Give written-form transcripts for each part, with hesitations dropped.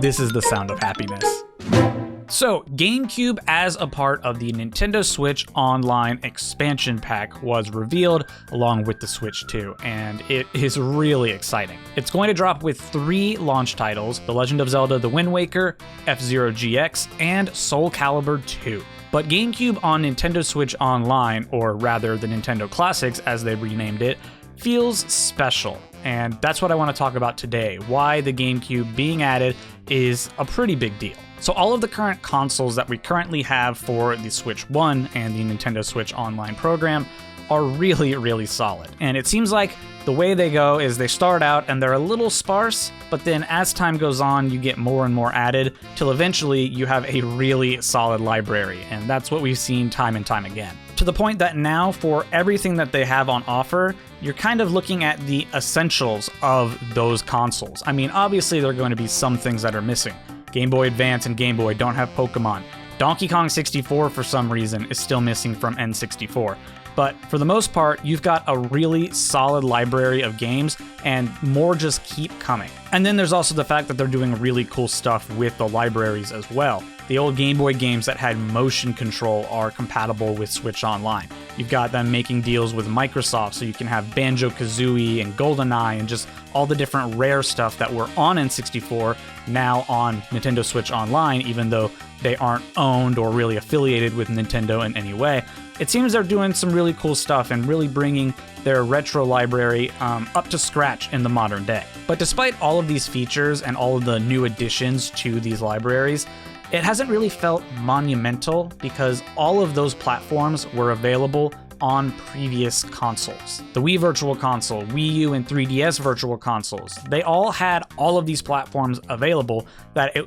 this is the sound of happiness. So, GameCube as a part of the Nintendo Switch Online expansion pack was revealed along with the Switch 2, and it is really exciting. It's going to drop with 3 launch titles: The Legend of Zelda: The Wind Waker, F-Zero GX, and Soul Calibur 2. But GameCube on Nintendo Switch Online, or rather the Nintendo Classics as they renamed it, feels special. And that's what I want to talk about today, why the GameCube being added is a pretty big deal. So all of the current consoles that we currently have for the Switch 1 and the Nintendo Switch Online program are really, really solid. And it seems like the way they go is they start out and they're a little sparse, but then as time goes on, you get more and more added till eventually you have a really solid library. And that's what we've seen time and time again. To the point that now for everything that they have on offer, you're kind of looking at the essentials of those consoles. I mean, obviously there are going to be some things that are missing. Game Boy Advance and Game Boy don't have Pokemon. Donkey Kong 64 for some reason is still missing from N64. But for the most part, you've got a really solid library of games, and more just keep coming. And then there's also the fact that they're doing really cool stuff with the libraries as well. The old Game Boy games that had motion control are compatible with Switch Online. You've got them making deals with Microsoft so you can have Banjo-Kazooie and GoldenEye and just all the different rare stuff that were on N64 now on Nintendo Switch Online, even though they aren't owned or really affiliated with Nintendo in any way. It seems they're doing some really cool stuff and really bringing their retro library up to scratch in the modern day. But despite all of these features and all of the new additions to these libraries, it hasn't really felt monumental because all of those platforms were available on previous consoles. The Wii Virtual Console, Wii U and 3DS Virtual Consoles, they all had all of these platforms available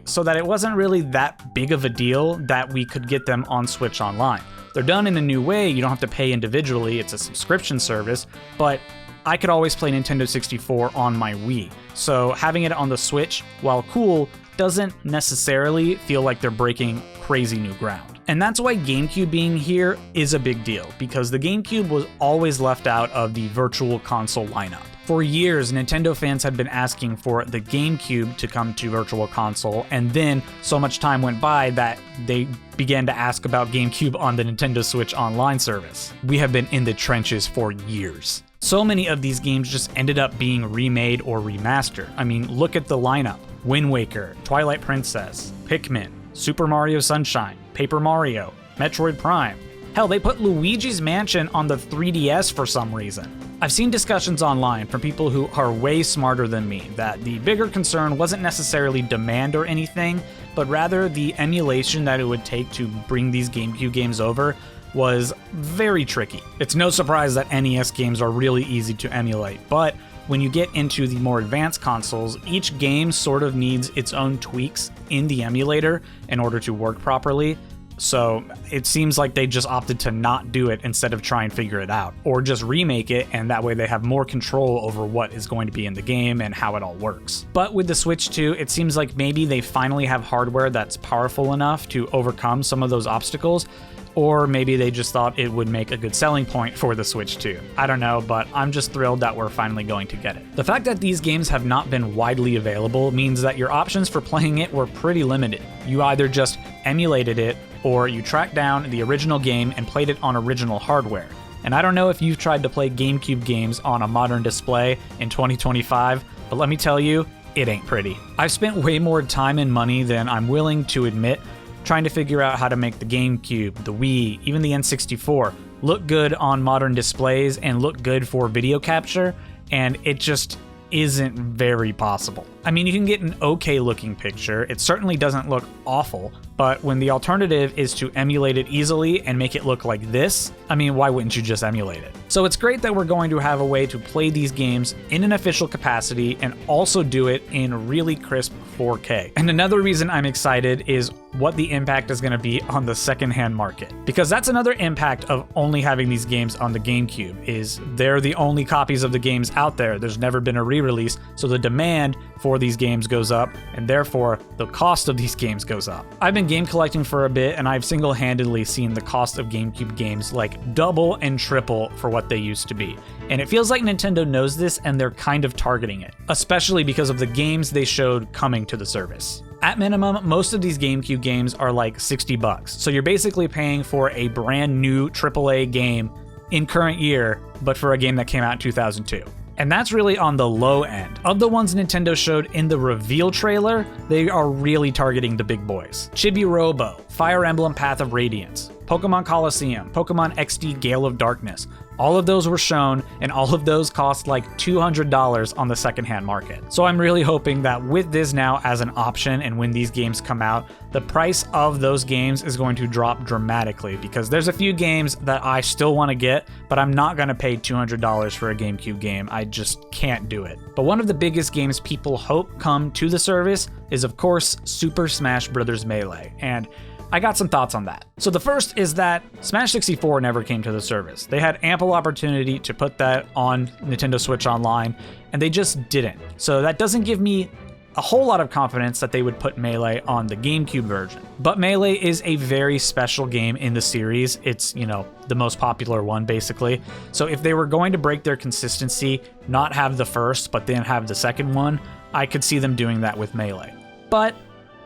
so that it wasn't really that big of a deal that we could get them on Switch Online. They're done in a new way, you don't have to pay individually, it's a subscription service, but I could always play Nintendo 64 on my Wii. So having it on the Switch, while cool, doesn't necessarily feel like they're breaking crazy new ground. And that's why GameCube being here is a big deal, because the GameCube was always left out of the Virtual Console lineup. For years, Nintendo fans had been asking for the GameCube to come to Virtual Console, and then so much time went by that they began to ask about GameCube on the Nintendo Switch Online service. We have been in the trenches for years. So many of these games just ended up being remade or remastered. I mean, look at the lineup. Wind Waker, Twilight Princess, Pikmin, Super Mario Sunshine, Paper Mario, Metroid Prime. Hell, they put Luigi's Mansion on the 3DS for some reason. I've seen discussions online from people who are way smarter than me that the bigger concern wasn't necessarily demand or anything, but rather the emulation that it would take to bring these GameCube games over was very tricky. It's no surprise that NES games are really easy to emulate, but when you get into the more advanced consoles, each game sort of needs its own tweaks in the emulator in order to work properly. So it seems like they just opted to not do it instead of try and figure it out, or just remake it, and that way they have more control over what is going to be in the game and how it all works. But with the Switch 2, it seems like maybe they finally have hardware that's powerful enough to overcome some of those obstacles, or maybe they just thought it would make a good selling point for the Switch 2. I don't know, but I'm just thrilled that we're finally going to get it. The fact that these games have not been widely available means that your options for playing it were pretty limited. You either just emulated it, or you tracked down the original game and played it on original hardware. And I don't know if you've tried to play GameCube games on a modern display in 2025, but let me tell you, it ain't pretty. I've spent way more time and money than I'm willing to admit trying to figure out how to make the GameCube, the Wii, even the N64 look good on modern displays and look good for video capture, and it just isn't very possible. I mean, you can get an okay looking picture, it certainly doesn't look awful, but when the alternative is to emulate it easily and make it look like this, I mean, why wouldn't you just emulate it? So it's great that we're going to have a way to play these games in an official capacity and also do it in really crisp 4K. And another reason I'm excited is what the impact is going to be on the secondhand market. Because that's another impact of only having these games on the GameCube, is they're the only copies of the games out there. There's never been a re-release, so the demand for these games goes up, and therefore the cost of these games goes up. I've been game collecting for a bit, and I've single-handedly seen the cost of GameCube games like double and triple for what they used to be. And it feels like Nintendo knows this and they're kind of targeting it, especially because of the games they showed coming to the service. At minimum, most of these GameCube games are like $60. So you're basically paying for a brand new AAA game in current year, but for a game that came out in 2002. And that's really on the low end. Of the ones Nintendo showed in the reveal trailer, they are really targeting the big boys. Chibi Robo, Fire Emblem Path of Radiance, Pokemon Colosseum, Pokemon XD Gale of Darkness. All of those were shown, and all of those cost like $200 on the secondhand market. So I'm really hoping that with this now as an option, and when these games come out, the price of those games is going to drop dramatically, because there's a few games that I still want to get, but I'm not going to pay $200 for a GameCube game. I just can't do it. But one of the biggest games people hope come to the service is, of course, Super Smash Bros. Melee. And I got some thoughts on that. So the first is that Smash 64 never came to the service. They had ample opportunity to put that on Nintendo Switch Online, and they just didn't. So that doesn't give me a whole lot of confidence that they would put Melee on the GameCube version. But Melee is a very special game in the series. It's, the most popular one, basically. So if they were going to break their consistency, not have the first, but then have the second one, I could see them doing that with Melee. But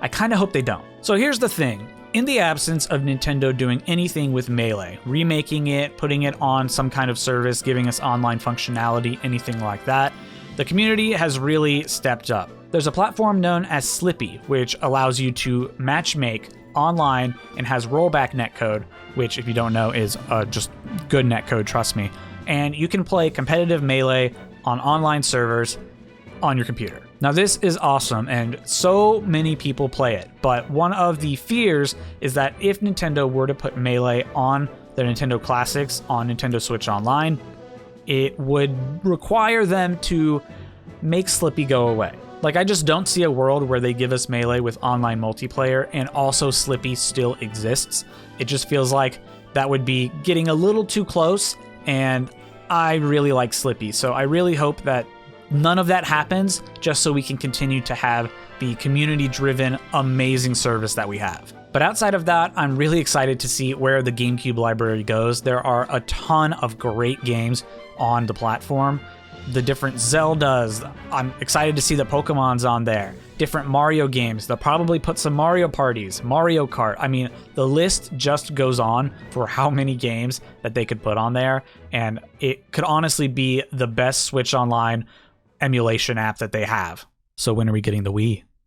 I kind of hope they don't. So here's the thing. In the absence of Nintendo doing anything with Melee, remaking it, putting it on some kind of service, giving us online functionality, anything like that, the community has really stepped up. There's a platform known as Slippy, which allows you to matchmake online and has rollback netcode, which, if you don't know, is just good netcode, trust me. And you can play competitive Melee on online servers on your computer. Now this is awesome, and so many people play it, but one of the fears is that if Nintendo were to put Melee on their Nintendo Classics on Nintendo Switch Online, it would require them to make Slippy go away. Like, I just don't see a world where they give us Melee with online multiplayer and also Slippy still exists. It just feels like that would be getting a little too close, and I really like Slippy, so I really hope that none of that happens, just so we can continue to have the community-driven, amazing service that we have. But outside of that, I'm really excited to see where the GameCube library goes. There are a ton of great games on the platform. The different Zeldas, I'm excited to see the Pokemon's on there. Different Mario games, they'll probably put some Mario parties, Mario Kart. I mean, the list just goes on for how many games that they could put on there, and it could honestly be the best Switch Online emulation app that they have. So when are we getting the Wii?